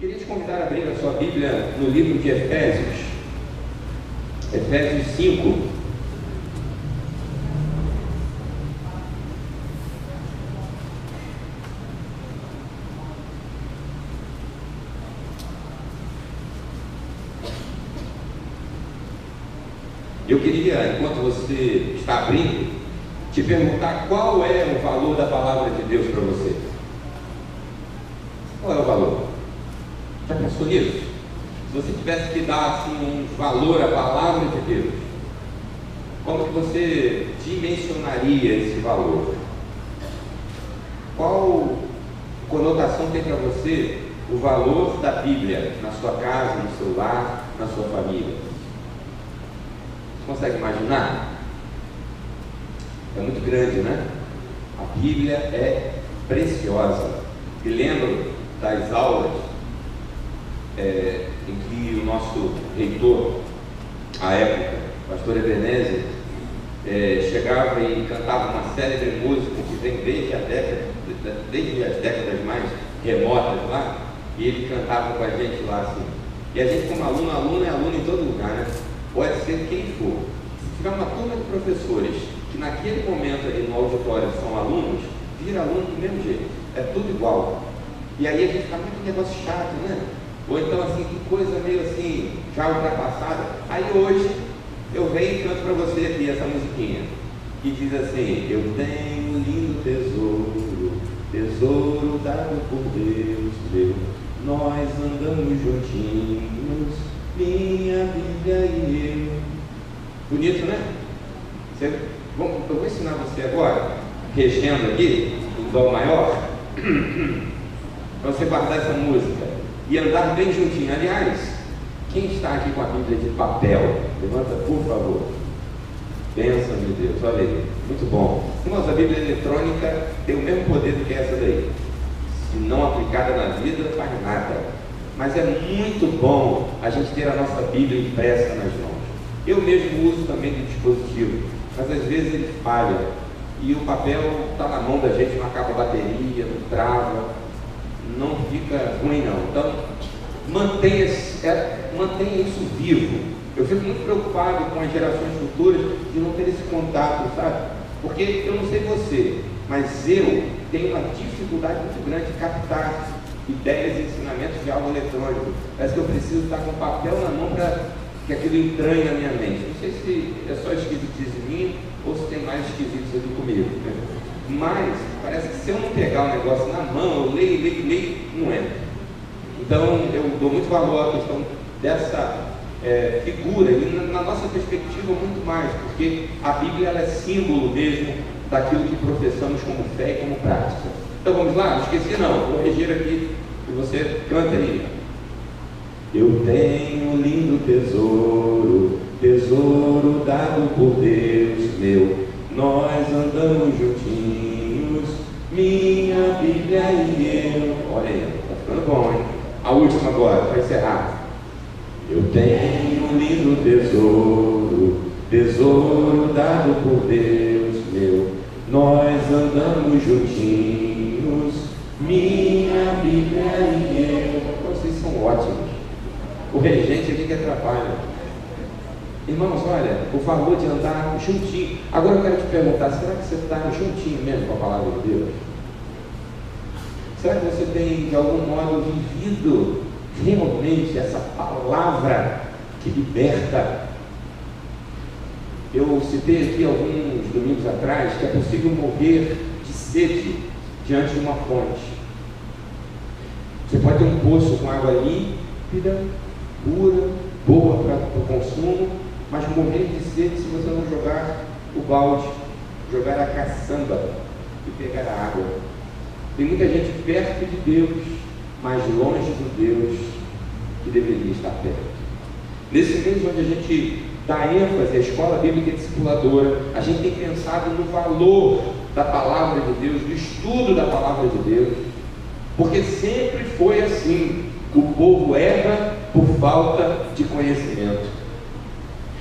Queria te convidar a abrir a sua Bíblia no livro de Efésios, Efésios 5. Eu queria, enquanto você está abrindo, te perguntar qual é o valor da palavra de Deus para você. Qual é o valor? Já pensou nisso? Se você tivesse que dar assim, um valor à palavra de Deus, como que você dimensionaria esse valor? Qual conotação tem para você o valor da Bíblia na sua casa, no seu lar, na sua família? Você consegue imaginar? É muito grande, né? A Bíblia é preciosa. Me lembro das aulas em que o nosso reitor, à época, o pastor Ebenezer, chegava e cantava uma célebre música que vem desde as décadas mais remotas lá, e ele cantava com a gente lá assim. E a gente, como aluno é aluno em todo lugar, né? Pode ser quem for. Se tiver uma turma de professores que naquele momento ali no auditório são alunos, vira aluno do mesmo jeito, é tudo igual. E aí a gente fica muito negócio chato, né? Ou então assim, que coisa meio assim, já ultrapassada. Aí hoje eu venho e canto para você aqui essa musiquinha, que diz assim: eu tenho um lindo tesouro, tesouro dado por Deus meu, nós andamos juntinhos, minha Bíblia e eu. Bonito, né? Eu vou ensinar você agora, regendo aqui, em dó maior, para você guardar essa música e andar bem juntinho. Aliás, quem está aqui com a Bíblia de papel? Levanta, por favor. Bênção de Deus, olha aí, muito bom. Irmãos, a Bíblia eletrônica tem o mesmo poder do que essa daí. Se não aplicada na vida, não faz nada. Mas é muito bom a gente ter a nossa Bíblia impressa nas mãos. Eu mesmo uso também do dispositivo, mas às vezes ele falha e o papel está na mão da gente, não acaba a bateria, não trava, não fica ruim não. Então mantenha isso vivo. Eu fico muito preocupado com as gerações futuras de não ter esse contato, sabe? Porque eu não sei você, mas eu tenho uma dificuldade muito grande de captar ideias e ensinamentos de algo eletrônico. Parece que eu preciso estar com papel na mão para que aquilo entranhe na minha mente. Não sei se é só esquisitice minha ou se tem mais esquisitos aqui comigo, né? Mas parece que se eu não pegar o negócio na mão, eu leio, não entra. Então eu dou muito valor à questão dessa figura, e na nossa perspectiva muito mais, porque a Bíblia ela é símbolo mesmo daquilo que professamos como fé e como prática. Então vamos lá, não esqueci não, vou regir aqui e você canta aí. Eu tenho um lindo tesouro, tesouro dado por Deus meu, nós andamos juntinhos, minha Bíblia e eu. Olha aí, tá ficando bom, hein? A última agora, para encerrar. Eu tenho um lindo tesouro, tesouro dado por Deus meu, nós andamos juntinhos, minha Bíblia e eu. Vocês são ótimos. O regente aqui que atrapalha. Irmãos, olha, o valor de andar juntinho. Agora eu quero te perguntar, será que você está juntinho mesmo com a palavra de Deus? Será que você tem, de algum modo, vivido realmente essa palavra que liberta? Eu citei aqui alguns domingos atrás que é possível morrer de sede diante de uma fonte. Você pode ter um poço com água límpida, pura, boa para o consumo, mas morrer de sede se você não jogar o balde, jogar a caçamba e pegar a água. Tem muita gente perto de Deus, mas longe do Deus que deveria estar perto. Nesse mês onde a gente dá ênfase à escola bíblica discipuladora, a gente tem pensado no valor da palavra de Deus, do estudo da palavra de Deus, porque sempre foi assim. O povo erra por falta de conhecimento.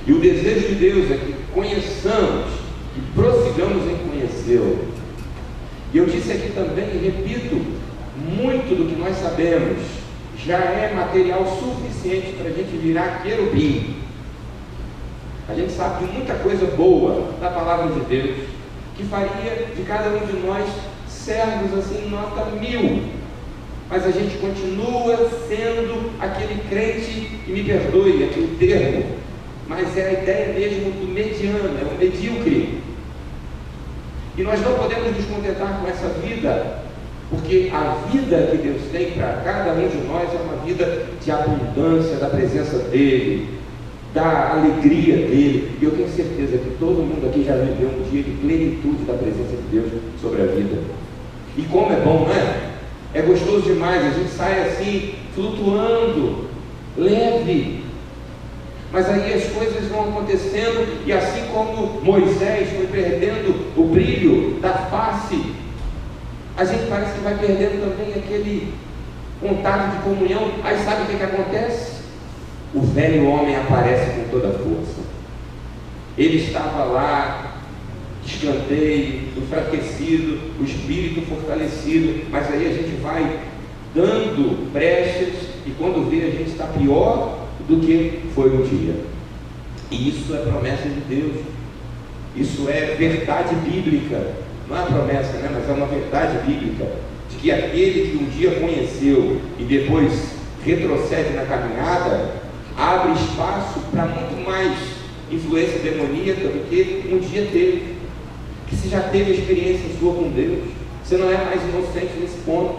E o desejo de Deus é que conheçamos e prossigamos em conhecê-lo. E eu disse aqui também, e repito, muito do que nós sabemos já é material suficiente para a gente virar querubim. A gente sabe de muita coisa boa da palavra de Deus, que faria de cada um de nós servos assim, nota 1000. Mas a gente continua sendo aquele crente, e me perdoe aquele termo, mas é a ideia mesmo do mediano, é o medíocre. E nós não podemos nos contentar com essa vida, porque a vida que Deus tem para cada um de nós é uma vida de abundância da presença dEle, da alegria dEle. E eu tenho certeza que todo mundo aqui já viveu um dia de plenitude da presença de Deus sobre a vida. E como é bom, não é? É gostoso demais, a gente sai assim, flutuando, leve. Mas aí as coisas vão acontecendo, e assim como Moisés foi perdendo o brilho da face, a gente parece que vai perdendo também aquele contato de comunhão. Aí sabe o que acontece? O velho homem aparece com toda a força. Ele estava lá, de escanteio, enfraquecido, o espírito fortalecido, mas aí a gente vai dando brechas, e quando vê a gente está pior do que foi um dia. E isso é promessa de Deus, isso é verdade bíblica. Não é promessa, né? Mas é uma verdade bíblica, de que aquele que um dia conheceu e depois retrocede na caminhada, abre espaço para muito mais influência demoníaca do que um dia teve. Que você já teve a experiência sua com Deus, você não é mais inocente nesse ponto.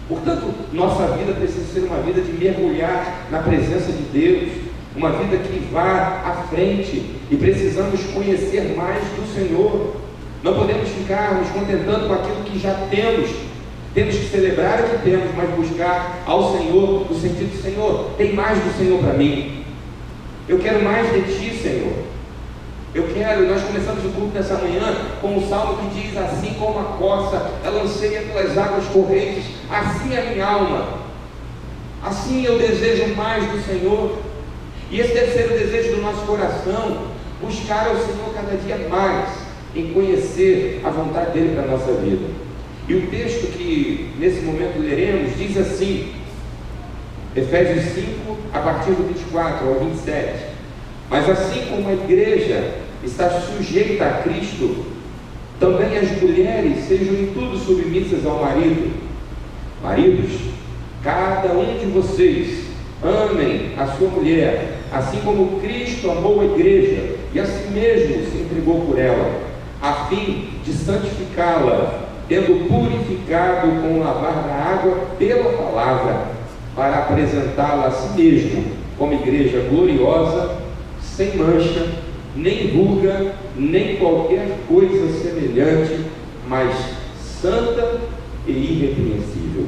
Portanto, nossa vida precisa ser uma vida de mergulhar na presença de Deus, uma vida que vá à frente, e precisamos conhecer mais do Senhor. Não podemos ficar nos contentando com aquilo que já temos. Temos que celebrar o que temos, mas buscar ao Senhor, no sentido: Senhor, tem mais do Senhor para mim. Eu quero mais de Ti, Senhor. Nós começamos o culto nessa manhã com um salmo que diz: assim como a coça, ela anseia pelas águas correntes, assim é a minha alma. Assim eu desejo mais do Senhor. E esse deve ser o desejo do nosso coração, buscar ao Senhor cada dia mais, em conhecer a vontade dEle para a nossa vida. E o texto que nesse momento leremos diz assim, Efésios 5, a partir do 24 ao 27: mas assim como a igreja está sujeita a Cristo, também as mulheres sejam em tudo submissas ao marido. Maridos, cada um de vocês amem a sua mulher, assim como Cristo amou a igreja e a si mesmo se entregou por ela, a fim de santificá-la, tendo purificado com o lavar da água pela palavra, para apresentá-la a si mesmo como igreja gloriosa, sem mancha, nem ruga, nem qualquer coisa semelhante, mas santa e irrepreensível.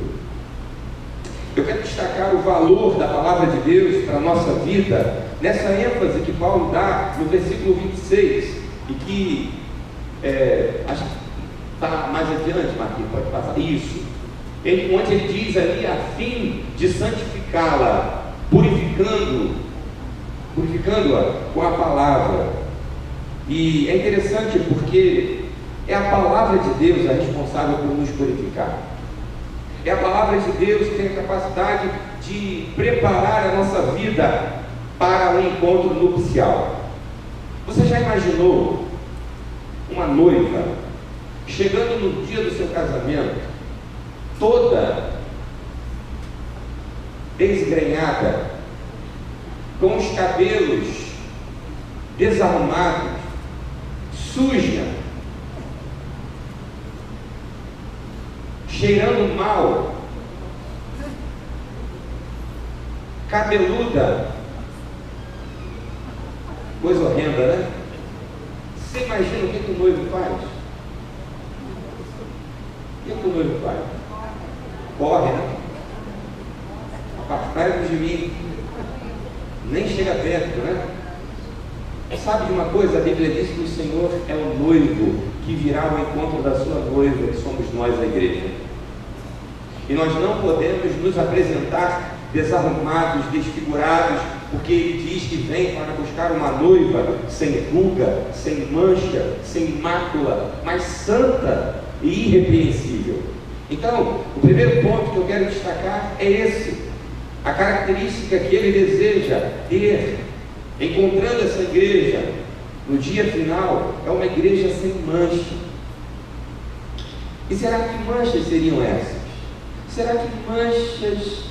Eu quero destacar o valor da palavra de Deus para a nossa vida, nessa ênfase que Paulo dá no versículo 26, e que acho que está mais adiante, Marquinhos, pode passar. Isso, onde ele diz ali, a fim de santificá-la, purificando-a com a palavra. E é interessante porque é a palavra de Deus a responsável por nos purificar. É a palavra de Deus que tem a capacidade de preparar a nossa vida para um encontro nupcial. Você já imaginou uma noiva chegando no dia do seu casamento, toda desgrenhada, com os cabelos desarrumados, suja, cheirando mal, cabeluda, coisa horrenda, né? Você imagina o que o noivo faz? O que o noivo faz? Corre, né? Afastai-vos de mim. Nem chega perto, né? Sabe de uma coisa? A Bíblia diz que o Senhor é o noivo que virá ao encontro da sua noiva, que somos nós, a igreja. E nós não podemos nos apresentar desarrumados, desfigurados, porque Ele diz que vem para buscar uma noiva sem ruga, sem mancha, sem mácula, mas santa e irrepreensível. Então, o primeiro ponto que eu quero destacar é esse: A característica que ele deseja ter, encontrando essa igreja no dia final, é uma igreja sem mancha. E será que manchas seriam essas? Será que manchas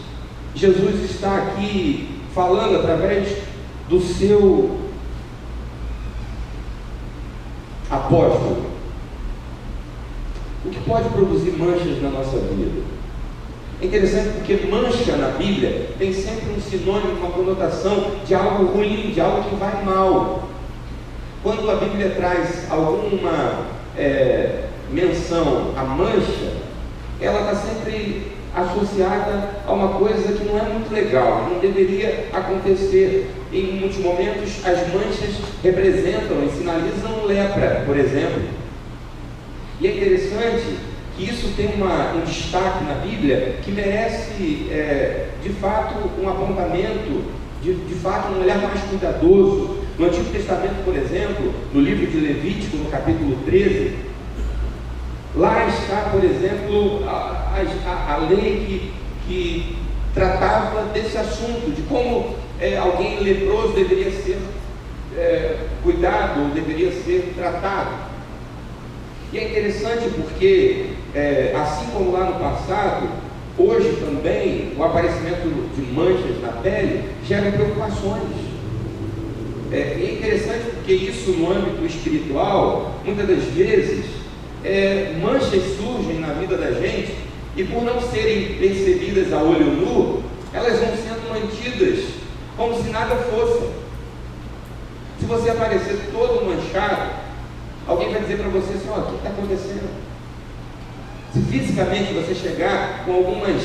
Jesus está aqui falando através do seu apóstolo? O que pode produzir manchas na nossa vida? É interessante porque mancha na Bíblia tem sempre um sinônimo, uma conotação de algo ruim, de algo que vai mal. Quando a Bíblia traz alguma menção à mancha, ela está sempre associada a uma coisa que não é muito legal, não deveria acontecer. Em muitos momentos as manchas representam e sinalizam lepra, por exemplo. E é interessante que isso tem um destaque na Bíblia que merece de fato um apontamento, de fato um olhar mais cuidadoso. No Antigo Testamento, por exemplo, no livro de Levítico, no capítulo 13, lá está, por exemplo, a lei que tratava desse assunto, de como alguém leproso deveria ser cuidado, ou deveria ser tratado. E é interessante porque, assim como lá no passado, hoje também o aparecimento de manchas na pele gera preocupações. E é interessante porque isso no âmbito espiritual, muitas das vezes, manchas surgem na vida da gente e por não serem percebidas a olho nu, elas vão sendo mantidas como se nada fosse. Se você aparecer todo manchado, alguém vai dizer para você assim: ó, o que está acontecendo? Se fisicamente você chegar com algumas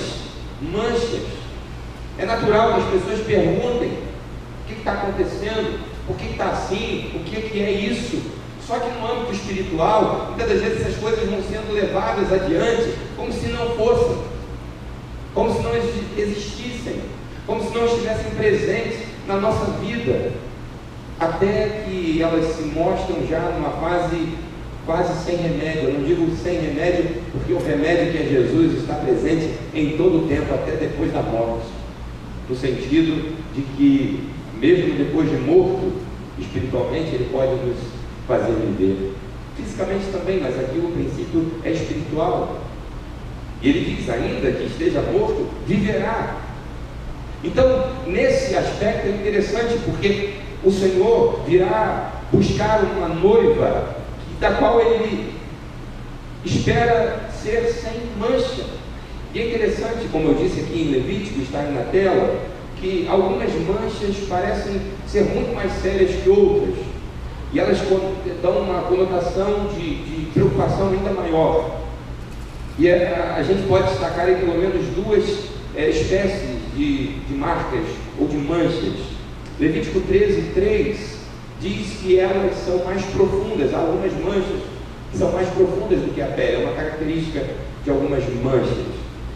manchas, é natural que as pessoas perguntem: o que está acontecendo? Por que está assim? O que é isso? Só que no âmbito espiritual, muitas das vezes essas coisas vão sendo levadas adiante como se não fossem, como se não existissem, como se não estivessem presentes na nossa vida, até que elas se mostram já numa fase quase sem remédio. Eu não digo sem remédio, porque o remédio que é Jesus está presente em todo o tempo, até depois da morte, no sentido de que mesmo depois de morto, espiritualmente ele pode nos fazer viver, fisicamente também, mas aqui o princípio é espiritual. E ele diz ainda que esteja morto, viverá. Então, nesse aspecto é interessante, porque o Senhor virá buscar uma noiva, da qual ele espera ser sem mancha. E é interessante, como eu disse aqui em Levítico, está aí na tela, que algumas manchas parecem ser muito mais sérias que outras, e elas dão uma conotação de preocupação ainda maior. E a gente pode destacar aí pelo menos duas espécies de marcas ou de manchas. Levítico 13:3 diz que elas são mais profundas. Há algumas manchas que são mais profundas do que a pele, é uma característica de algumas manchas.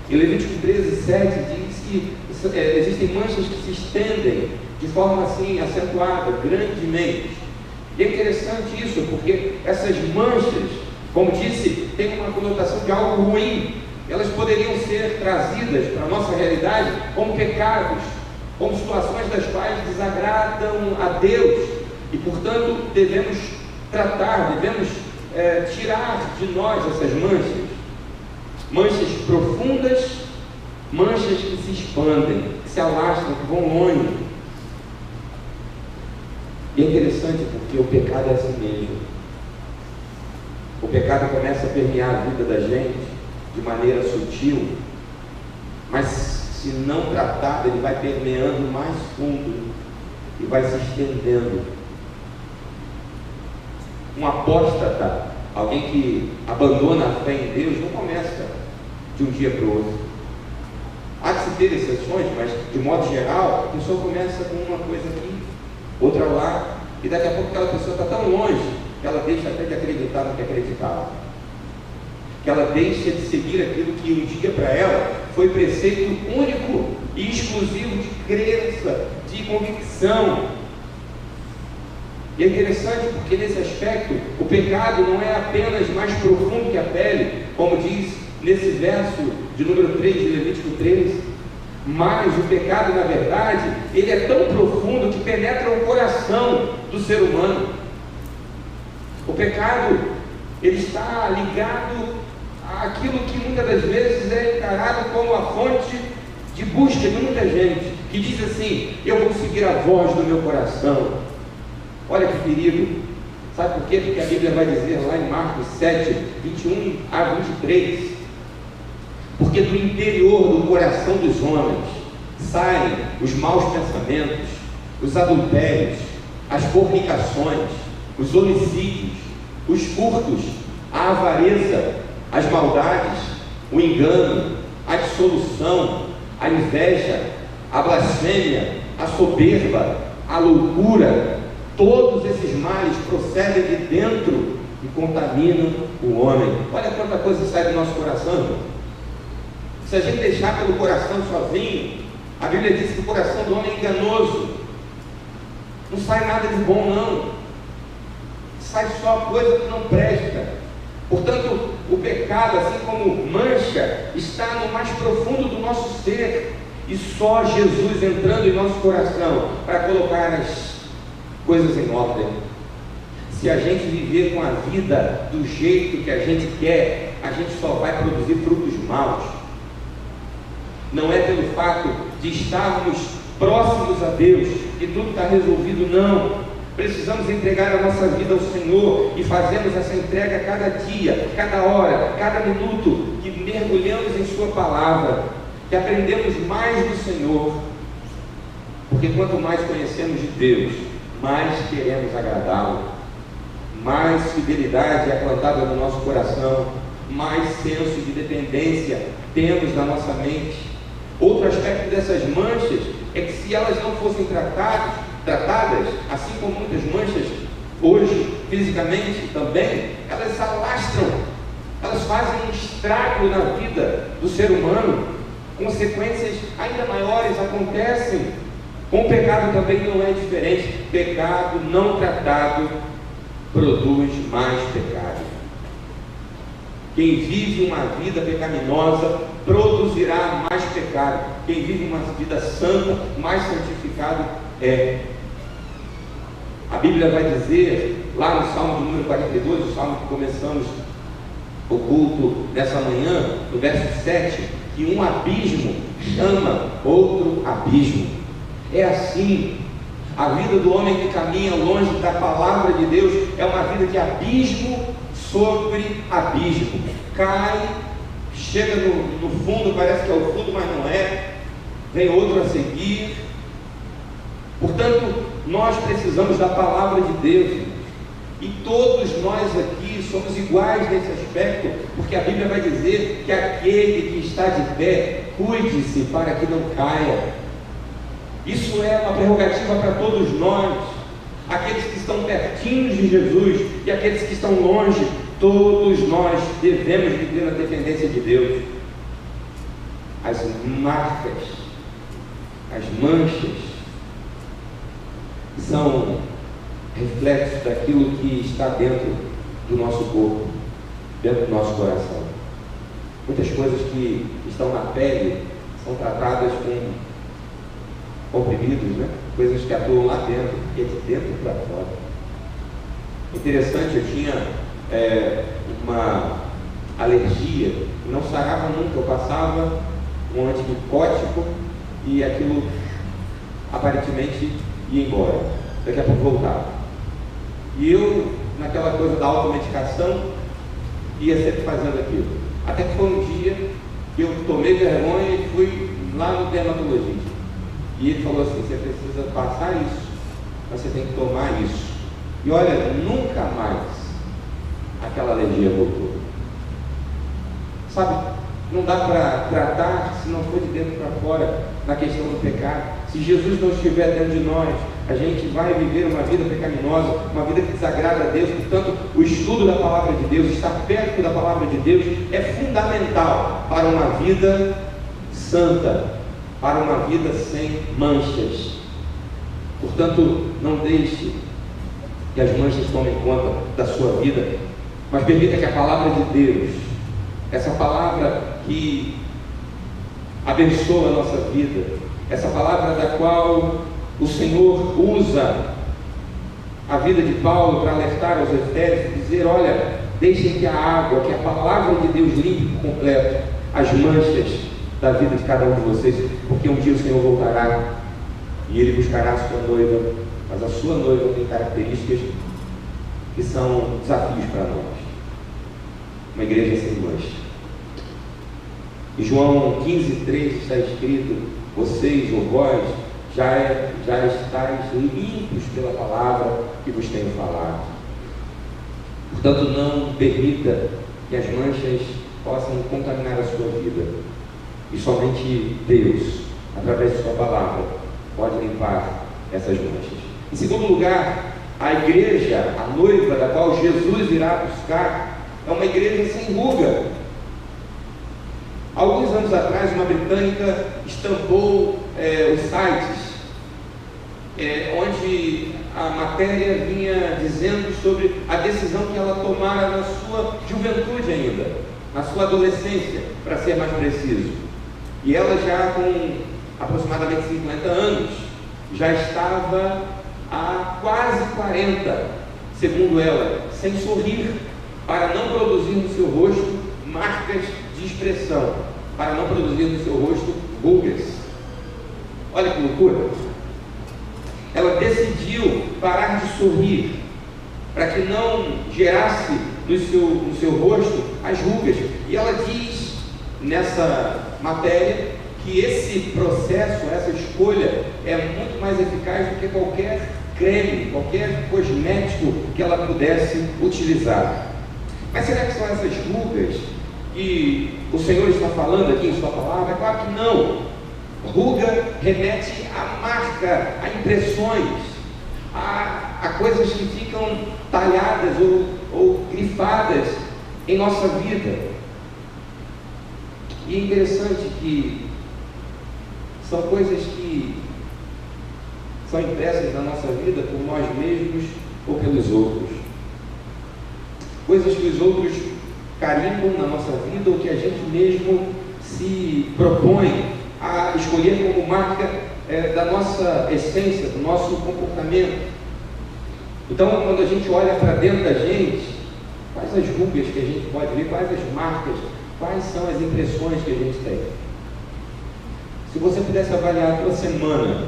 Em Levítico 13:7 diz que existem manchas que se estendem de forma assim acentuada, grandemente. E é interessante isso, porque essas manchas, como disse, têm uma conotação de algo ruim. Elas poderiam ser trazidas para a nossa realidade como pecados, como situações das quais desagradam a Deus, e portanto devemos tratar, devemos tirar de nós essas manchas profundas, manchas que se expandem, que se alastram, que vão longe. E é interessante porque o pecado é assim mesmo. O pecado começa a permear a vida da gente de maneira sutil, mas se não tratado, ele vai permeando mais fundo e vai se estendendo. Um apóstata, alguém que abandona a fé em Deus, não começa de um dia para o outro. Há de se ter exceções, mas de modo geral, a pessoa começa com uma coisa aqui, outra lá, e daqui a pouco aquela pessoa está tão longe que ela deixa até de acreditar no que acreditava, que ela deixa de seguir aquilo que um dia para ela foi preceito único e exclusivo de crença, de convicção. E é interessante porque nesse aspecto o pecado não é apenas mais profundo que a pele, como diz nesse verso de número 3 de Levítico 13, Mas o pecado, na verdade, ele é tão profundo que penetra o coração do ser humano. O pecado, ele está ligado àquilo que muitas das vezes é encarado como a fonte de busca de muita gente, que diz assim: eu vou seguir a voz do meu coração. Olha que perigo. Sabe por quê? Porque a Bíblia vai dizer lá em Marcos 7, 21 a 23, porque do interior do coração dos homens saem os maus pensamentos, os adultérios, as fornicações, os homicídios, os furtos, a avareza, as maldades, o engano, a dissolução, a inveja, a blasfêmia, a soberba, a loucura. Todos esses males procedem de dentro e contaminam o homem. Olha quanta coisa sai do nosso coração, irmão. Se a gente deixar pelo coração sozinho, a Bíblia diz que o coração do homem é enganoso. Não sai nada de bom, não. Sai só coisa que não presta. Portanto, o pecado, assim como mancha, está no mais profundo do nosso ser. E só Jesus entrando em nosso coração para colocar as coisas em ordem. Se a gente viver com a vida do jeito que a gente quer, a gente só vai produzir frutos maus. Não é pelo fato de estarmos próximos a Deus que tudo está resolvido, não. Precisamos entregar a nossa vida ao Senhor e fazemos essa entrega cada dia, cada hora, cada minuto, que mergulhamos em Sua palavra, que aprendemos mais do Senhor, porque quanto mais conhecemos de Deus, mais queremos agradá-lo, mais fidelidade é plantada no nosso coração, mais senso de dependência temos na nossa mente. Outro aspecto dessas manchas é que, se elas não fossem tratadas, assim como muitas manchas hoje, fisicamente também, elas alastram, elas fazem um estrago na vida do ser humano. Consequências ainda maiores acontecem. Com o pecado também não é diferente. Pecado não tratado produz mais pecado. Quem vive uma vida pecaminosa produzirá mais pecado. Quem vive uma vida santa, mais santificado é. A Bíblia vai dizer, lá no Salmo número 42, o Salmo que começamos o culto nessa manhã, no verso 7, que um abismo chama outro abismo. É assim, a vida do homem que caminha longe da palavra de Deus é uma vida de abismo sobre abismo. Cai, chega no fundo, parece que é o fundo, mas não é. Vem outro a seguir. Portanto, nós precisamos da palavra de Deus. E todos nós aqui somos iguais nesse aspecto, porque a Bíblia vai dizer que aquele que está de pé, cuide-se para que não caia. Isso é uma prerrogativa para todos nós, aqueles que estão pertinho de Jesus e aqueles que estão longe. Todos nós devemos viver na dependência de Deus. As marcas, as manchas, são reflexos daquilo que está dentro do nosso corpo, dentro do nosso coração. Muitas coisas que estão na pele são tratadas com comprimidos, né? Coisas que atuam lá dentro, e de dentro para fora. Interessante, eu tinha uma alergia, não sarava nunca. Eu passava um antimicótico e aquilo aparentemente ia embora, daqui a pouco voltava. E eu, naquela coisa da automedicação, ia sempre fazendo aquilo. Até que foi um dia que eu tomei vergonha e fui lá no dermatologista. E ele falou assim: você precisa passar isso, mas você tem que tomar isso. E olha, nunca mais aquela alergia voltou. Sabe, não dá para tratar se não for de dentro para fora, na questão do pecado. Se Jesus não estiver dentro de nós, a gente vai viver uma vida pecaminosa, uma vida que desagrada a Deus. Portanto, o estudo da palavra de Deus, estar perto da palavra de Deus, é fundamental para uma vida santa, para uma vida sem manchas. Portanto, não deixe que as manchas tomem conta da sua vida, mas permita que a palavra de Deus, essa palavra que abençoa a nossa vida, essa palavra da qual o Senhor usa a vida de Paulo para alertar aos Efésios e dizer: olha, deixem que a água, que a palavra de Deus limpe por completo as manchas da vida de cada um de vocês, porque um dia o Senhor voltará e Ele buscará a sua noiva, mas a sua noiva tem características que são desafios para nós. Uma igreja sem mancha. Em João 15:3 está escrito: vocês ou vós já estáis limpos pela palavra que vos tenho falado. Portanto, não permita que as manchas possam contaminar a sua vida. E somente Deus, através de sua palavra, pode limpar essas manchas. Em segundo lugar, a igreja, a noiva da qual Jesus irá buscar, é uma igreja sem ruga. Alguns anos atrás, uma britânica estampou os sites onde a matéria vinha dizendo sobre a decisão que ela tomara na sua juventude ainda, na sua adolescência, para ser mais preciso. E ela já com aproximadamente 50 anos, já estava há quase 40, segundo ela, sem sorrir, para não produzir no seu rosto marcas de expressão, para não produzir no seu rosto rugas. Olha que loucura! Ela decidiu parar de sorrir, para que não gerasse no seu rosto as rugas. E ela diz nessa matéria que esse processo, essa escolha, é muito mais eficaz do que qualquer creme, qualquer cosmético que ela pudesse utilizar. Mas será que são essas rugas que o Senhor está falando aqui em sua palavra? É claro que não. Ruga remete a marca, a impressões, a coisas que ficam talhadas ou grifadas em nossa vida. E é interessante que são coisas que são impressas na nossa vida por nós mesmos ou pelos outros. Coisas que os outros carimbam na nossa vida ou que a gente mesmo se propõe a escolher como marca da nossa essência, do nosso comportamento. Então, quando a gente olha para dentro da gente, quais as rugas que a gente pode ver, quais as marcas, quais são as impressões que a gente tem? Se você pudesse avaliar a tua semana,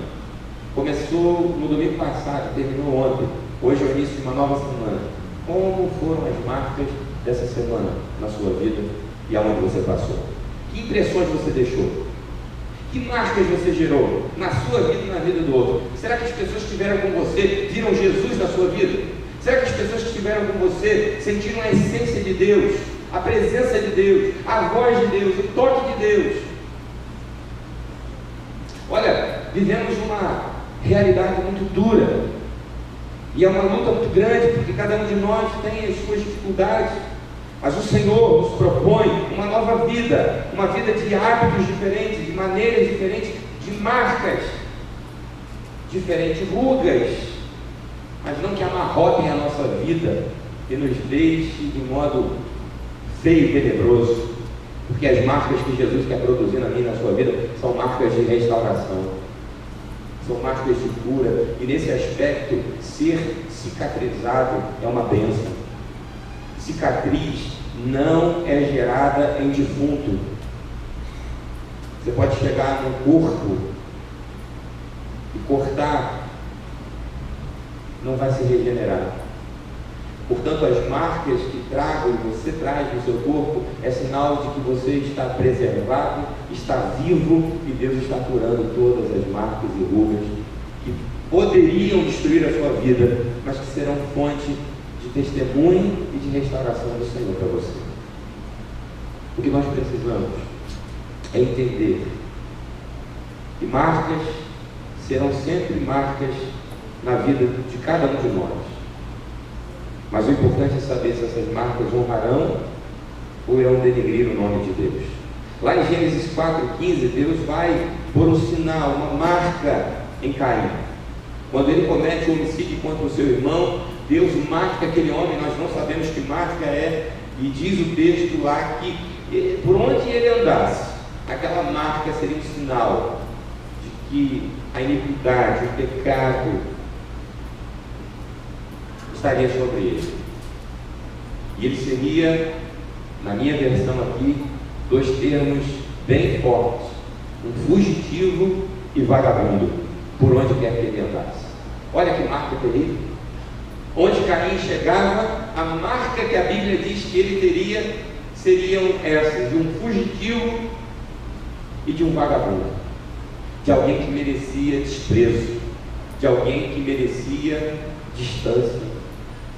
começou no domingo passado, terminou ontem, hoje é o início de uma nova semana, como foram as marcas dessa semana na sua vida e aonde você passou? Que impressões você deixou? Que marcas você gerou na sua vida e na vida do outro? Será que as pessoas que estiveram com você viram Jesus na sua vida? Será que as pessoas que estiveram com você sentiram a essência de Deus, a presença de Deus, a voz de Deus, o toque de Deus? Olha, vivemos uma realidade muito dura e é uma luta muito grande, porque cada um de nós tem as suas dificuldades. Mas o Senhor nos propõe uma nova vida, uma vida de hábitos diferentes, de maneiras diferentes, de marcas diferentes, rugas, mas não que amarrotem a nossa vida e nos deixe de modo feio e tenebroso, porque as marcas que Jesus quer produzir na minha e na sua vida são marcas de restauração, são marcas de cura, e nesse aspecto, ser cicatrizado é uma bênção. Cicatriz não é gerada em defunto. Você pode chegar no corpo e cortar, não vai se regenerar. Portanto, as marcas que você traz no seu corpo, é sinal de que você está preservado, está vivo, e Deus está curando todas as marcas e rugas que poderiam destruir a sua vida, mas que serão fonte de testemunho e de restauração do Senhor para você. O que nós precisamos é entender que marcas serão sempre marcas na vida de cada um de nós, mas o importante é saber se essas marcas honrarão ou irão denegrir o nome de Deus. Lá em Gênesis 4:15, Deus vai pôr um sinal, uma marca em Caim. Quando ele comete o homicídio contra o seu irmão, Deus marca aquele homem. Nós não sabemos que marca é, e diz o texto lá que por onde ele andasse, aquela marca marca seria um sinal de que a iniquidade, o pecado estaria sobre ele. E ele seria, na minha versão aqui, dois termos bem fortes: um fugitivo e vagabundo, por onde quer que ele andasse. Olha que marca terrível. Onde Caim chegava, a marca que a Bíblia diz que ele teria seriam essas: de um fugitivo e de um vagabundo, de alguém que merecia desprezo, de alguém que merecia distância.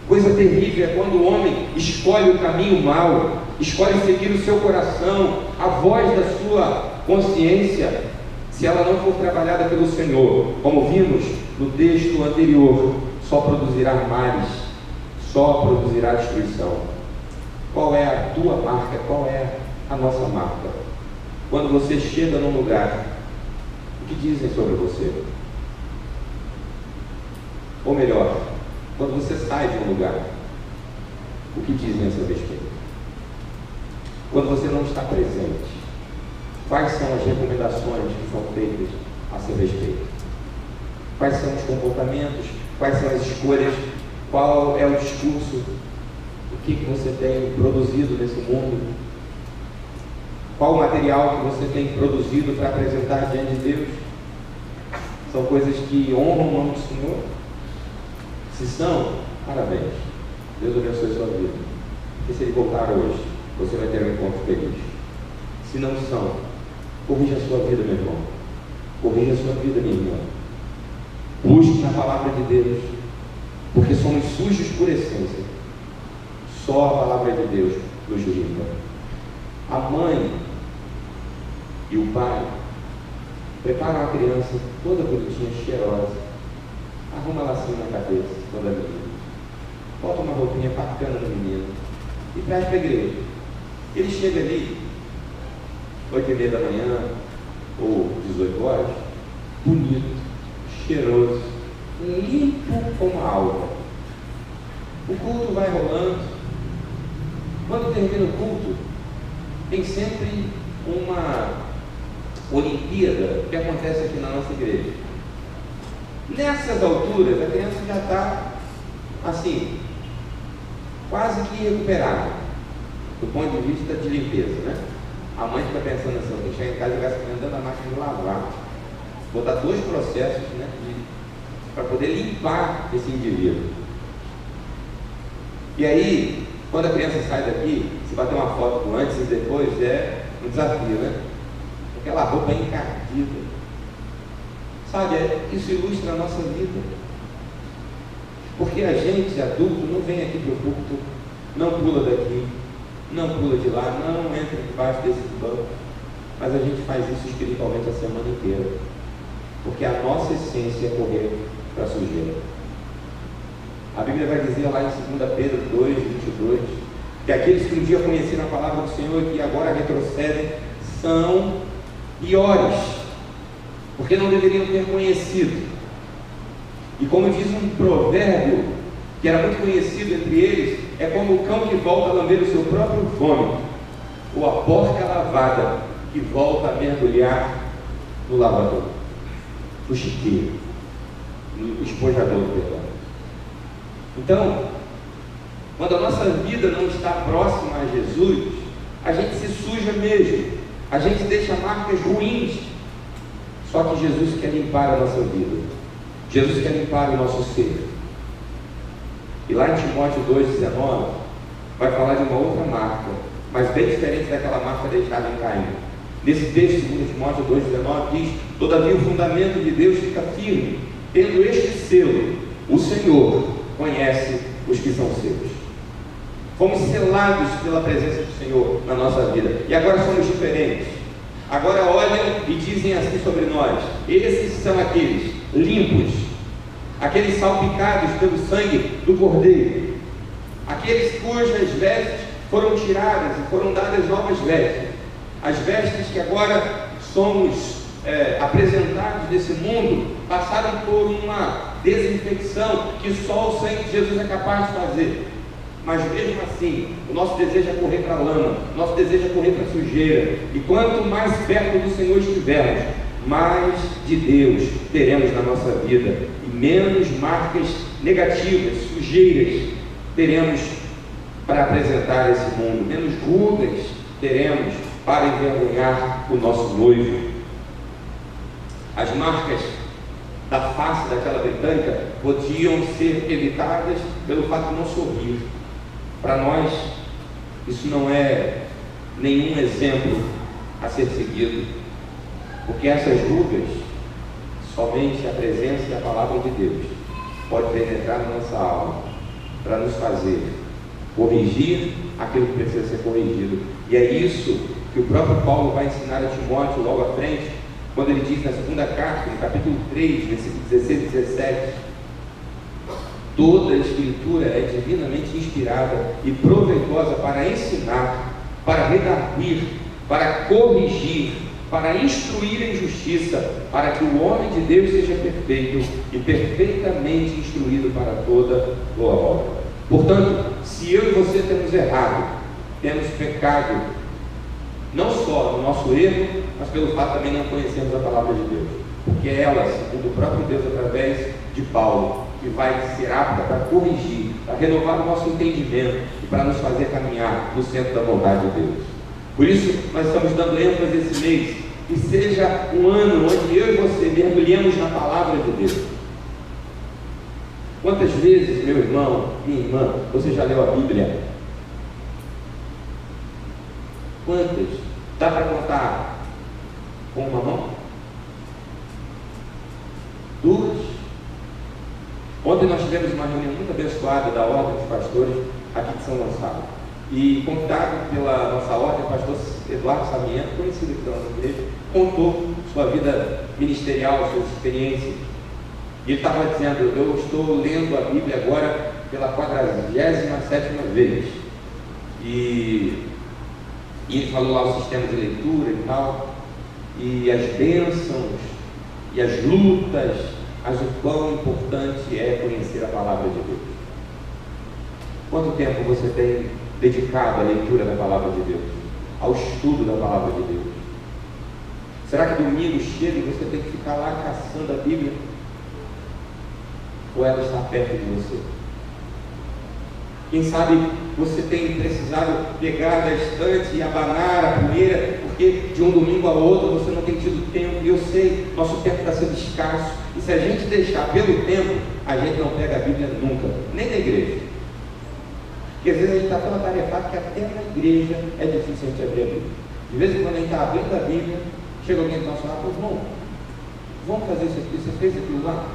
Coisa terrível é quando o homem escolhe o caminho mau, escolhe seguir o seu coração, a voz da sua consciência, se ela não for trabalhada pelo Senhor. Como vimos no texto anterior, só produzirá males, só produzirá destruição. Qual é a tua marca? Qual é a nossa marca? Quando você chega num lugar, o que dizem sobre você? Ou melhor, quando você sai de um lugar, o que dizem a seu respeito? Quando você não está presente, quais são as recomendações que são feitas a seu respeito? Quais são os comportamentos? Quais são as escolhas? Qual é o discurso? O que você tem produzido nesse mundo? Qual o material que você tem produzido para apresentar diante de Deus? São coisas que honram o nome do Senhor? Se são, parabéns, Deus abençoe sua vida. E se Ele voltar hoje, você vai ter um encontro feliz. Se não são, corrija a sua vida, meu irmão. Corrija a sua vida, minha irmã. Busque na palavra de Deus, porque somos sujos por essência. Só a palavra de Deus nos limpa. A mãe e o pai preparam a criança toda bonitinha, cheirosa, arruma lacinho na cabeça, toda menina, bota uma roupinha bacana no menino e traz para a igreja. Ele chega ali 8h30 da manhã ou 18 horas, bonito, cheiroso, limpo como a alva. O culto vai rolando. Quando termina o culto, tem sempre uma Olimpíada que acontece aqui na nossa igreja. Nessas alturas, a criança já está assim, quase que recuperada do ponto de vista de limpeza, né? A mãe fica pensando assim: eu chegar em casa e jogar essa criança dentro da máquina de lavar, botar 2 processos, né, para poder limpar esse indivíduo. E aí, quando a criança sai daqui, se bater uma foto do antes e depois, é um desafio, né? Aquela roupa encardida. Sabe, isso ilustra a nossa vida. Porque a gente, adulto, não vem aqui para o culto, não pula daqui, não pula de lá, não entra debaixo desse banco, mas a gente faz isso espiritualmente a semana inteira. Porque a nossa essência é correr para a sujeira. A Bíblia vai dizer lá em 2 Pedro 2:22, que aqueles que um dia conheceram a palavra do Senhor e que agora retrocedem são piores, porque não deveriam ter conhecido. E como diz um provérbio que era muito conhecido entre eles, é como o cão que volta a lamber o seu próprio vômito, ou a porca lavada que volta a mergulhar no lavador, no chiqueiro, no espojador, perdão. Então, quando a nossa vida não está próxima a Jesus, a gente se suja mesmo, a gente deixa marcas ruins. Só que Jesus quer limpar a nossa vida, Jesus quer limpar o nosso ser. E lá em Timóteo 2:19 vai falar de uma outra marca, mas bem diferente daquela marca deixada em Caim. Nesse texto, 2 Timóteo 2:19 diz: todavia o fundamento de Deus fica firme, tendo este selo: o Senhor conhece os que são seus. Fomos selados pela presença do Senhor na nossa vida, e agora somos diferentes. Agora olham e dizem assim sobre nós: esses são aqueles limpos, aqueles salpicados pelo sangue do Cordeiro, aqueles cujas vestes foram tiradas e foram dadas novas vestes, as vestes que agora somos apresentados nesse mundo, passaram por uma desinfecção que só o sangue de Jesus é capaz de fazer. mas mesmo assim, o nosso desejo é correr para a lama, o nosso desejo é correr para a sujeira, e quanto mais perto do Senhor estivermos, mais de Deus teremos na nossa vida, e menos marcas negativas, sujeiras, teremos para apresentar a esse mundo, menos rugas teremos para envergonhar o nosso noivo. As marcas da face daquela britânica podiam ser evitadas pelo fato de não sorrir. Para nós, isso não é nenhum exemplo a ser seguido, porque essas rugas, somente a presença e a palavra de Deus pode penetrar na nossa alma para nos fazer corrigir aquilo que precisa ser corrigido. E é isso que o próprio Paulo vai ensinar a Timóteo logo à frente, quando ele diz na segunda carta, no capítulo 3, versículos 16 e 17: toda a Escritura é divinamente inspirada e proveitosa para ensinar, para redarguir, para corrigir, para instruir em justiça, para que o homem de Deus seja perfeito e perfeitamente instruído para toda boa obra. Portanto, se eu e você temos errado, temos pecado, não só no nosso erro, mas pelo fato também não conhecemos a palavra de Deus, porque é ela, segundo o próprio Deus, através de Paulo, que vai ser apta para corrigir, para renovar o nosso entendimento e para nos fazer caminhar no centro da vontade de Deus. Por isso, nós estamos dando ênfase esse mês, que seja um ano onde eu e você mergulhemos na palavra de Deus. Quantas vezes, meu irmão, minha irmã, você já leu a Bíblia? Quantas? Dá para contar com uma mão? Duas? Ontem nós tivemos uma reunião muito abençoada da Ordem dos Pastores aqui de São Gonçalo. E convidado pela nossa ordem, o pastor Eduardo Sarmiento, conhecido aqui da nossa igreja, contou sua vida ministerial, suas experiências. E ele estava dizendo: eu estou lendo a Bíblia agora pela 47ª vez. E ele falou lá o sistema de leitura e tal, e as bênçãos, e as lutas, mas o quão importante é conhecer a palavra de Deus. Quanto tempo você tem dedicado à leitura da palavra de Deus, ao estudo da palavra de Deus? Será que domingo chega e você tem que ficar lá caçando a Bíblia? Ou ela está perto de você? Quem sabe você tem precisado pegar da estante e abanar a poeira, porque de um domingo ao outro você não tem tido tempo. E eu sei, nosso tempo está sendo escasso, e se a gente deixar pelo tempo, a gente não pega a Bíblia nunca, nem na igreja. Porque às vezes a gente está tão atarefado que até na igreja é difícil a gente abrir a Bíblia. De vez em quando a gente está abrindo a Bíblia, chega alguém e fala assim: ah, pois bom, vamos fazer isso aqui, você fez aquilo lá?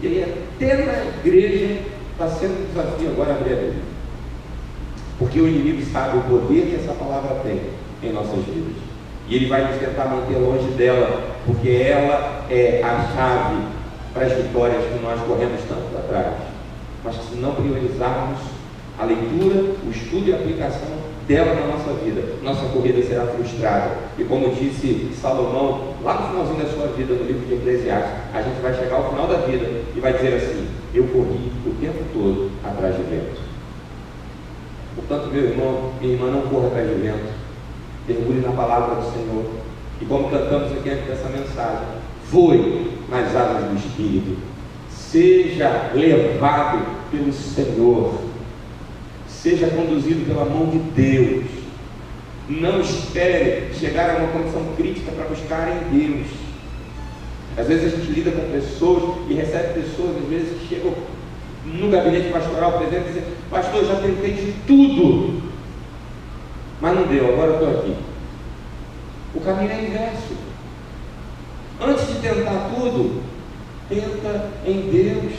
E aí até na igreja está sendo um desafio agora abrir a Bíblia. Porque o inimigo sabe o poder que essa palavra tem em nossas vidas. E ele vai nos tentar manter longe dela, porque ela é a chave para as vitórias que nós corremos tanto atrás. Mas que se não priorizarmos a leitura, o estudo e a aplicação dela na nossa vida, nossa corrida será frustrada. E como disse Salomão, lá no finalzinho da sua vida, no livro de Eclesiastes, a gente vai chegar ao final da vida e vai dizer assim: eu corri o tempo todo atrás de vento. Portanto, meu irmão, minha irmã, não corra atrás de vento, mergulhe na palavra do Senhor, e como cantamos aqui antes dessa mensagem, voe nas asas do Espírito, seja levado pelo Senhor, seja conduzido pela mão de Deus. Não espere chegar a uma condição crítica para buscar em Deus. Às vezes a gente lida com pessoas e recebe pessoas, às vezes, que chegam no gabinete pastoral, por exemplo, e dizem: pastor, eu já tentei de tudo, mas não deu, agora eu estou aqui. O caminho é inverso. Antes de tentar tudo, tenta em Deus,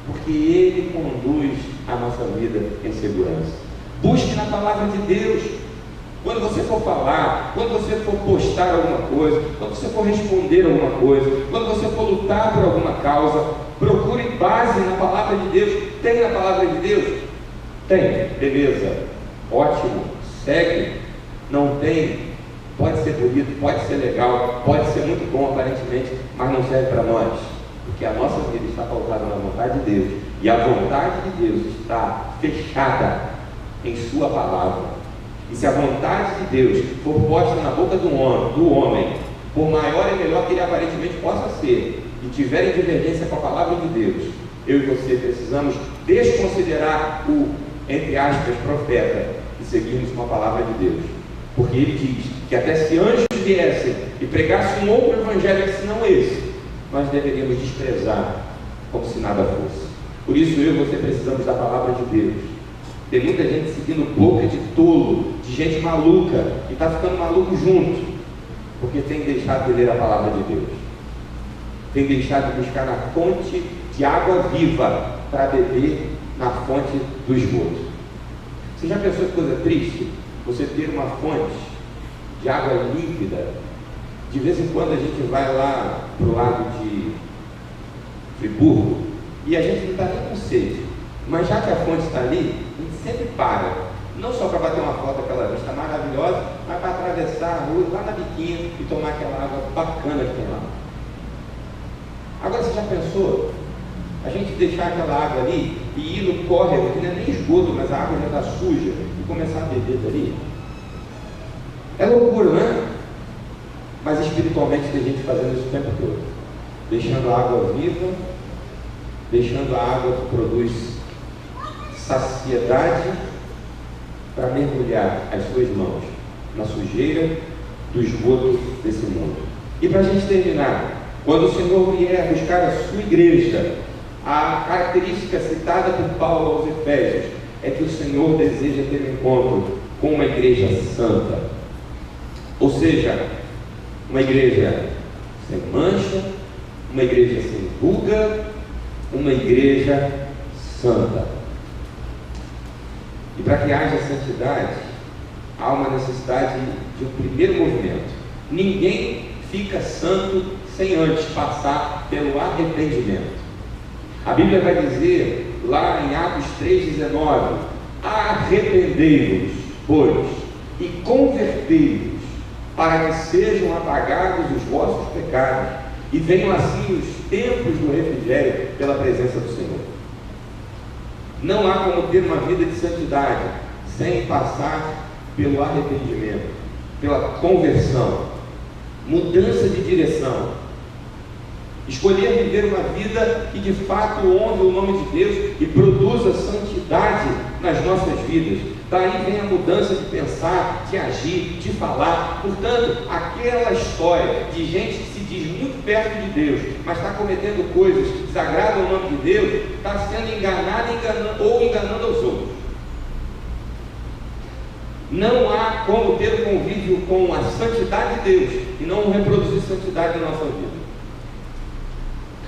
porque Ele conduz a nossa vida em segurança. Busque na palavra de Deus. Quando você for falar, quando você for postar alguma coisa, quando você for responder alguma coisa, quando você for lutar por alguma causa, procure base na palavra de Deus. Tem na palavra de Deus? Tem, beleza, ótimo, segue. Não tem? Pode ser bonito, pode ser legal, pode ser muito bom aparentemente, mas não serve para nós. Porque a nossa vida está pautada na vontade de Deus, e a vontade de Deus está fechada em sua palavra. E se a vontade de Deus for posta na boca do homem, por maior e melhor que ele aparentemente possa ser, e tiver divergência com a palavra de Deus, eu e você precisamos desconsiderar o, entre aspas, profeta, e seguirmos com a palavra de Deus. Porque ele diz que até se anjos viessem e pregassem um outro evangelho que senão esse, nós deveríamos desprezar como se nada fosse. Por isso eu e você precisamos da palavra de Deus. Tem muita gente seguindo boca de tolo, de gente maluca, e está ficando maluco junto, porque tem deixado de ler a palavra de Deus, tem deixado de buscar na fonte de água viva para beber na fonte do esgoto. Você já pensou que coisa triste? Você ter uma fonte de água límpida. De vez em quando a gente vai lá para o lado de Friburgo e a gente não está nem com sede, mas já que a fonte está ali, a gente sempre para, não só para bater uma foto daquela vista maravilhosa, mas para atravessar a rua lá na biquinha e tomar aquela água bacana que tem lá. Agora você já pensou a gente deixar aquela água ali e ir no córrego, que não é nem esgoto, mas a água já está suja, e começar a beber dali? É loucura, né? Mas espiritualmente tem gente fazendo isso o tempo todo, deixando a água viva, deixando a água que produz saciedade para mergulhar as suas mãos na sujeira do esgoto desse mundo. E para a gente terminar, quando o Senhor vier buscar a sua igreja, a característica citada por Paulo aos Efésios é que o Senhor deseja ter um encontro com uma igreja santa, ou seja, uma igreja sem mancha, uma igreja sem ruga, uma igreja santa. E para que haja santidade, há uma necessidade de um primeiro movimento. Ninguém fica santo sem antes passar pelo arrependimento. A Bíblia vai dizer lá em Atos 3,19: arrependei-vos, pois, e convertei-vos, para que sejam apagados os vossos pecados, e venham assim os tempos do refrigério pela presença do Senhor. Não há como ter uma vida de santidade sem passar pelo arrependimento, pela conversão, mudança de direção, escolher viver uma vida que de fato honre o nome de Deus e produza santidade nas nossas vidas. Daí vem a mudança de pensar, de agir, de falar. Portanto, aquela história de gente que se diz muito perto de Deus, mas está cometendo coisas que desagradam o nome de Deus, está sendo enganada ou enganando aos outros. Não há como ter um convívio com a santidade de Deus e não reproduzir santidade na nossa vida.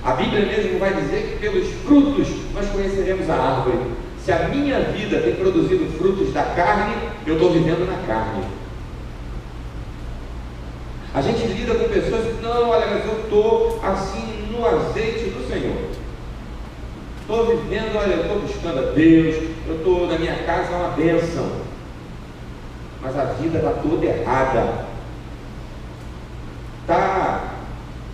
A Bíblia mesmo vai dizer que pelos frutos nós conheceremos a árvore. Se a minha vida tem produzido frutos da carne, eu estou vivendo na carne. A gente lida com pessoas que, não, olha, mas eu estou assim no azeite do Senhor. Estou vivendo, olha, eu estou buscando a Deus, eu estou na minha casa, é uma bênção. Mas a vida está toda errada. Está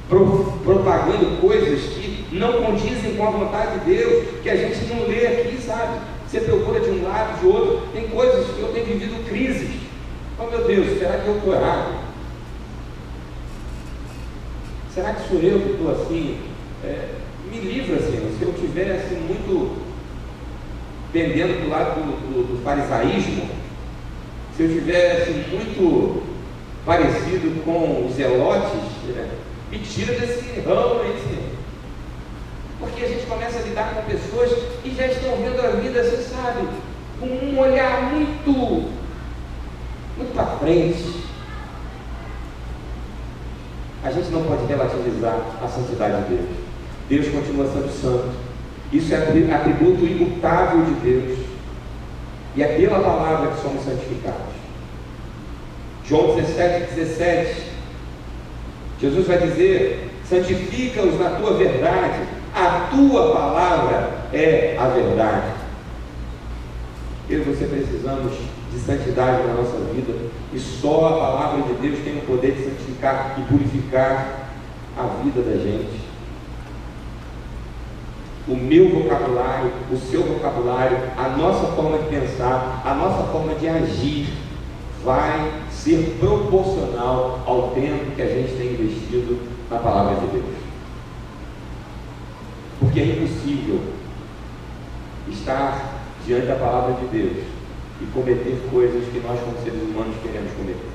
propagando coisas que não condizem com a vontade de Deus, que a gente não lê aqui, sabe? Você procura de um lado, de outro. Tem coisas que eu tenho vivido crises. Oh meu Deus, será que eu estou errado? Será que sou eu que estou assim? Me livra, Senhor, se eu estiver assim muito pendendo do lado do farisaísmo, se eu estiver assim muito parecido com os zelotes, me tira desse ramo aí, Senhor. Porque a gente começa a lidar com pessoas que já estão vendo a vida, você sabe, com um olhar muito para frente. A gente não pode relativizar a santidade de Deus. Deus continua sendo santo. Isso é atributo imutável de Deus. E é pela palavra que somos santificados. João 17:17, Jesus vai dizer: santifica-os na tua verdade, a tua palavra é a verdade. Eu e você precisamos de santidade na nossa vida, e só a palavra de Deus tem o poder de santificar e purificar a vida da gente. o meu vocabulário, o seu vocabulário, a nossa forma de pensar, a nossa forma de agir vai ser proporcional ao tempo que a gente tem investido na palavra de Deus. Porque é impossível estar diante da palavra de Deus e cometer coisas que nós, como seres humanos, queremos cometer.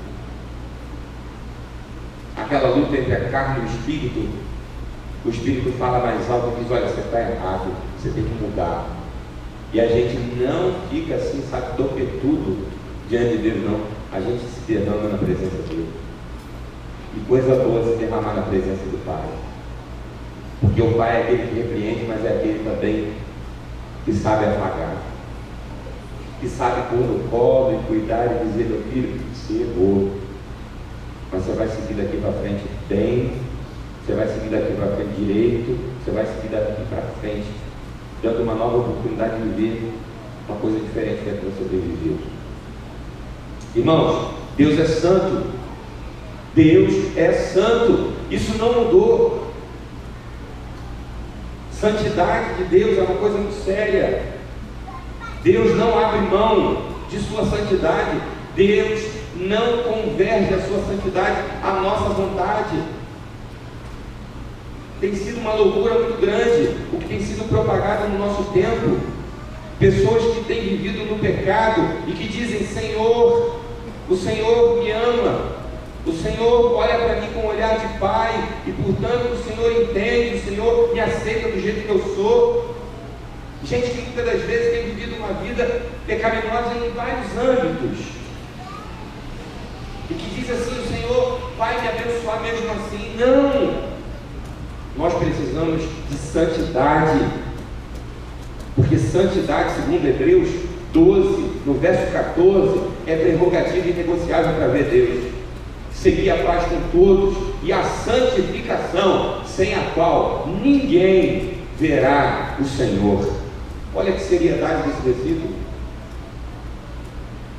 Aquela luta entre a carne e o espírito fala mais alto e diz: olha, você está errado, você tem que mudar. E a gente não fica assim, sabe, topetudo diante de Deus, não. A gente se derrama na presença dele. E coisa boa se derramar na presença do Pai. Porque o Pai é aquele que repreende, mas é aquele também que sabe afagar, que sabe pôr no colo e cuidar e dizer: meu filho, você errou, mas você vai seguir daqui para frente bem, você vai seguir daqui para frente direito, você vai seguir daqui para frente, dando uma nova oportunidade de viver uma coisa diferente do que você viveu. Irmãos, Deus é santo. Deus é santo. Isso não mudou. Santidade de Deus é uma coisa muito séria. Deus não abre mão de sua santidade. Deus não converge a sua santidade à nossa vontade. Tem sido uma loucura muito grande o que tem sido propagado no nosso tempo. Pessoas que têm vivido no pecado e que dizem: Senhor, o Senhor me ama, o Senhor olha para mim com um olhar de pai, e portanto o Senhor entende, o Senhor me aceita do jeito que eu sou. Gente que muitas das vezes tem vivido uma vida pecaminosa em vários âmbitos, e que diz assim: o Senhor vai me abençoar mesmo assim. Não! Nós precisamos de santidade, porque santidade, segundo Hebreus 12, no verso 14, é prerrogativa inegociável para ver Deus. Seguir a paz com todos e a santificação, sem a qual ninguém verá o Senhor. Olha que seriedade desse versículo.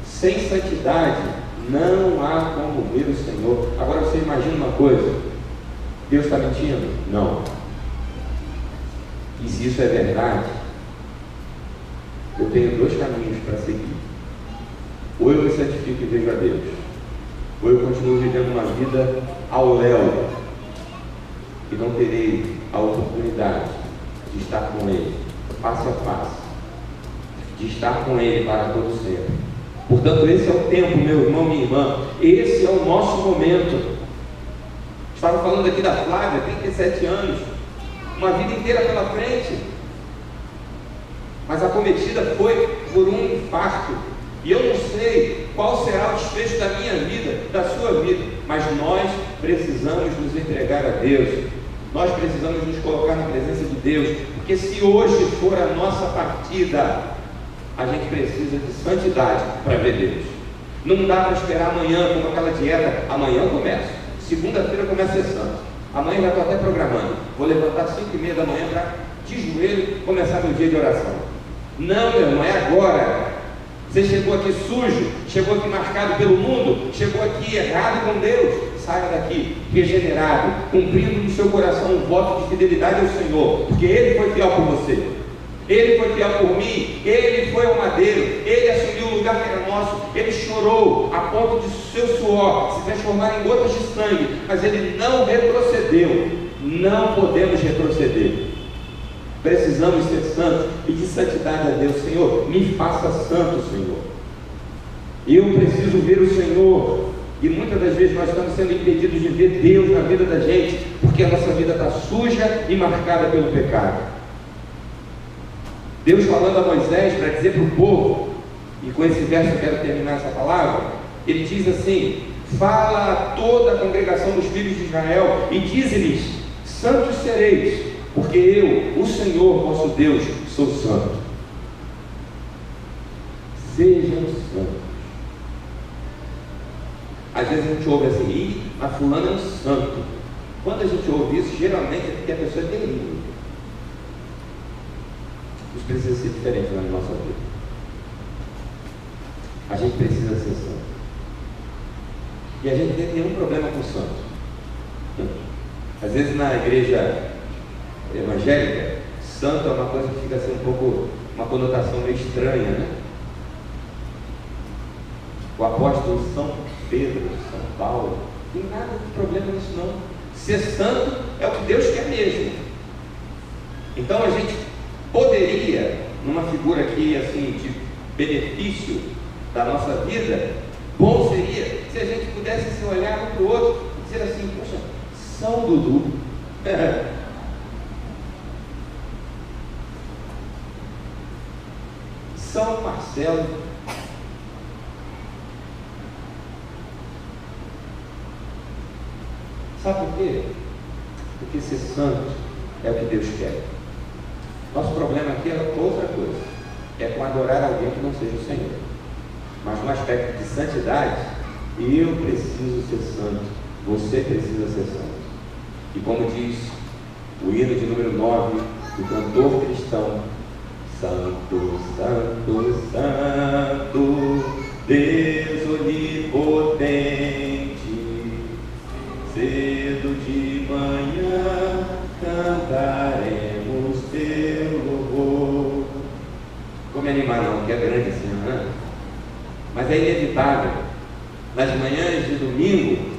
Sem santidade não há como ver o Senhor. Agora você imagina uma coisa: Deus está mentindo? Não. E se isso é verdade, eu tenho dois caminhos para seguir. Ou eu me santifico e vejo a Deus, ou eu continuo vivendo uma vida ao léu e não terei a oportunidade de estar com Ele face a face, de estar com Ele para todo sempre. Portanto, esse é o tempo, meu irmão, minha irmã, esse é o nosso momento. Estava falando aqui da Flávia, 37 anos, uma vida inteira pela frente, mas acometida foi por um infarto. E eu não sei qual será o desfecho da minha vida, da sua vida, mas nós precisamos nos entregar a Deus. Nós precisamos nos colocar na presença de Deus, porque se hoje for a nossa partida, a gente precisa de santidade para ver Deus. Não dá para esperar amanhã, como aquela dieta: amanhã eu começo, segunda-feira eu começo a ser santo, amanhã já estou até programando, vou levantar às 5h30 da manhã para, de joelho, começar meu dia de oração. Não, meu irmão, é agora. Você chegou aqui sujo, chegou aqui marcado pelo mundo, chegou aqui errado com Deus, saia daqui regenerado, cumprindo no seu coração um voto de fidelidade ao Senhor, porque Ele foi fiel por você, Ele foi fiel por mim, Ele foi o madeiro, Ele assumiu o lugar que era nosso, Ele chorou a ponto de seu suor se transformar em gotas de sangue, mas Ele não retrocedeu. Não podemos retroceder. Precisamos ser santos e de santidade a Deus. Senhor, me faça santo, Senhor. Eu preciso ver o Senhor. E muitas das vezes nós estamos sendo impedidos de ver Deus na vida da gente, porque a nossa vida está suja e marcada pelo pecado. Deus falando a Moisés para dizer para o povo, e com esse verso eu quero terminar essa palavra, Ele diz assim: fala a toda a congregação dos filhos de Israel e dize-lhes: santos sereis, porque eu, o Senhor vosso Deus, sou santo. Sejam santos. Às vezes a gente ouve assim: a fulana é um santo. Quando a gente ouve isso, geralmente é porque a pessoa é terrível. Isso precisa ser diferente na nossa vida. A gente precisa ser santo. E a gente não tem nenhum problema com santo. Às vezes na igreja evangélica, santo é uma coisa que fica assim um pouco, uma conotação meio estranha, né? O apóstolo São Pedro, São Paulo, não tem nada de problema nisso não. Ser santo é o que Deus quer mesmo. Então a gente poderia, numa figura aqui assim de benefício da nossa vida, bom seria se a gente pudesse se olhar um para o outro e dizer assim: poxa, São Dudu, São Marcelo, sabe por quê? Porque ser santo é o que Deus quer. Nosso problema aqui é outra coisa, é com adorar alguém que não seja o Senhor. Mas no aspecto de santidade, eu preciso ser santo, você precisa ser santo. E como diz o hino de número 9 do cantor cristão: Santo, Santo, Santo, Deus onipotente, cedo de manhã cantaremos teu louvor. Vou me animar não, que é grande assim, né? Mas é inevitável. Nas manhãs de domingo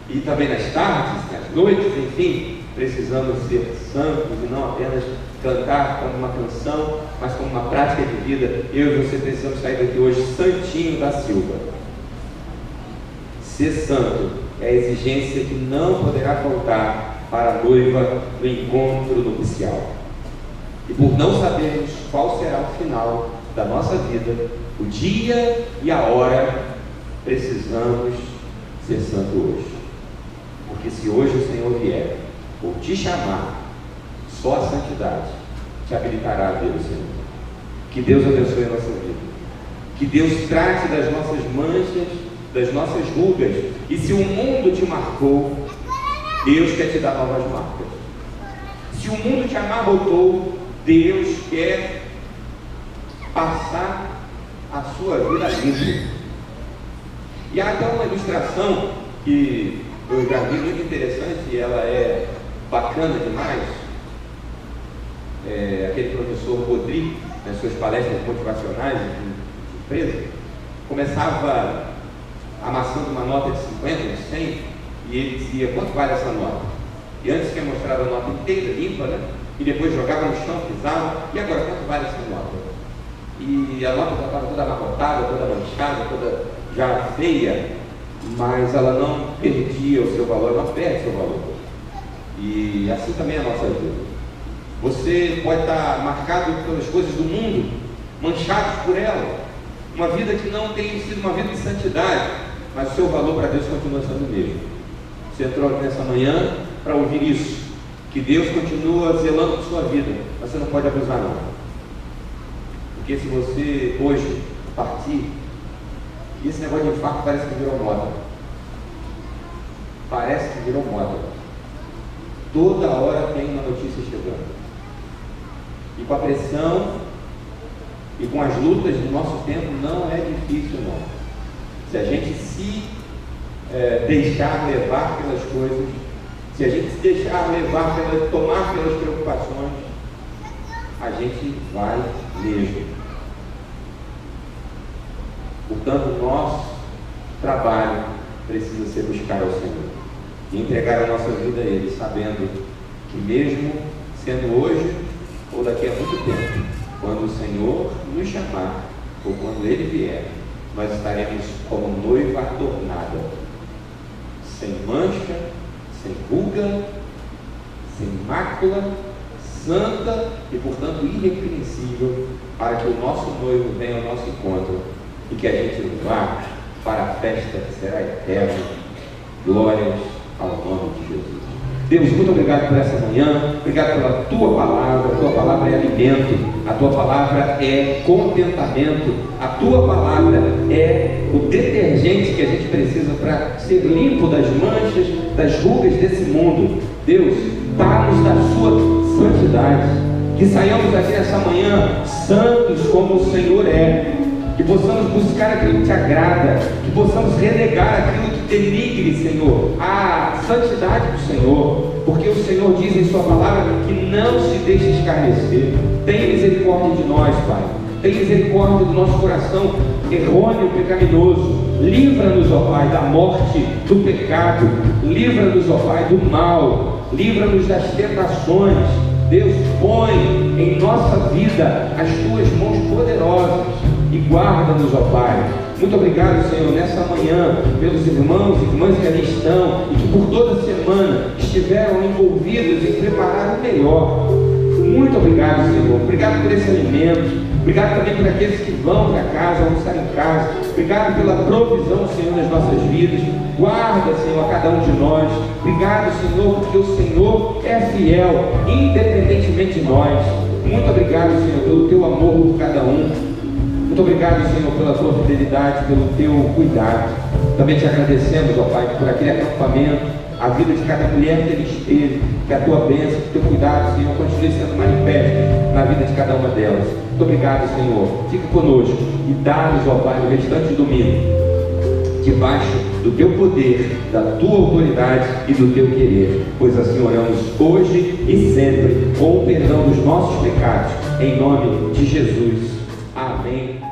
e também nas tardes, nas noites, enfim, precisamos ser santos e não apenas cantar como uma canção, mas como uma prática de vida. Eu e você precisamos sair daqui hoje santinho da Silva. Ser santo é a exigência que não poderá faltar para a noiva no encontro nupcial. E por não sabermos qual será o final da nossa vida, o dia e a hora, precisamos ser santo hoje. Porque se hoje o Senhor vier ou te chamar, só a santidade te habilitará a ver o Senhor. Que Deus abençoe a nossa vida. Que Deus trate das nossas manchas, das nossas rugas. E se o mundo te marcou, Deus quer te dar novas marcas. Se o mundo te amarrotou, Deus quer passar a sua vida limpa. E há até uma ilustração que eu já vi muito interessante, e ela é bacana demais. Aquele professor Rodrigo, nas suas palestras motivacionais de empresa, começava amassando uma nota de 50, de 100, e ele dizia: quanto vale essa nota? E antes tinha mostrado a nota inteira, limpa, né? E depois jogava no chão, pisava, e agora quanto vale essa nota? E a nota já estava toda amarrotada, toda manchada, toda já feia, mas ela não perdia o seu valor, não perde o seu valor. E assim também é a nossa vida. Você pode estar marcado pelas coisas do mundo, manchado por ela, uma vida que não tem sido uma vida de santidade, mas o seu valor para Deus continua sendo o mesmo. Você entrou aqui nessa manhã para ouvir isso, que Deus continua zelando por sua vida, mas você não pode abusar não. Porque se você hoje partir, e esse negócio de infarto parece que virou moda. Parece que virou moda. Toda hora tem uma notícia chegando. E com a pressão e com as lutas do nosso tempo não é difícil não. Se a gente se deixar levar pelas coisas, se a gente se deixar levar tomar pelas preocupações, a gente vai mesmo. Portanto, o nosso trabalho precisa ser buscar ao Senhor e entregar a nossa vida a Ele, sabendo que mesmo sendo hoje ou daqui a muito tempo, quando o Senhor nos chamar ou quando Ele vier, nós estaremos como noiva adornada, sem mancha, sem ruga, sem mácula, santa e portanto irrepreensível, para que o nosso noivo venha ao nosso encontro e que a gente vá para a festa que será eterna. Glórias ao nome de Jesus. Deus, muito obrigado por essa manhã, obrigado pela Tua palavra. A Tua palavra é alimento, a Tua palavra é contentamento, a Tua palavra é o detergente que a gente precisa para ser limpo das manchas, das rugas desse mundo. Deus, dá-nos da Sua santidade, que saiamos aqui nessa manhã santos como o Senhor é, que possamos buscar aquilo que te agrada, que possamos renegar aquilo que denigre, Senhor, a santidade do Senhor, porque o Senhor diz em sua palavra que não se deixe escarnecer. Tem misericórdia de nós, Pai. Tem misericórdia do nosso coração errôneo, pecaminoso. Livra-nos, ó Pai, da morte, do pecado. Livra-nos, ó Pai, do mal. Livra-nos das tentações. Deus, põe em nossa vida as tuas mãos poderosas e guarda-nos, ó Pai. Muito obrigado, Senhor, nessa manhã, pelos irmãos e irmãs que ali estão e que por toda a semana estiveram envolvidos em preparar o melhor. Muito obrigado, Senhor. Obrigado por esse alimento. Obrigado também por aqueles que vão para casa, vão estar em casa. Obrigado pela provisão, Senhor, nas nossas vidas. Guarda, Senhor, a cada um de nós. Obrigado, Senhor, porque o Senhor é fiel, independentemente de nós. Muito obrigado, Senhor, pelo teu amor por cada um. Muito obrigado, Senhor, pela tua fidelidade, pelo teu cuidado. Também te agradecemos, ó Pai, por aquele acampamento, a vida de cada mulher que ele esteve, que a tua bênção, que o teu cuidado, Senhor, continue sendo manifesto na vida de cada uma delas. Muito obrigado, Senhor. Fica conosco e dá-nos, ó Pai, o restante domingo, debaixo do teu poder, da tua autoridade e do teu querer, pois assim oramos hoje e sempre, com o perdão dos nossos pecados, em nome de Jesus. Amém.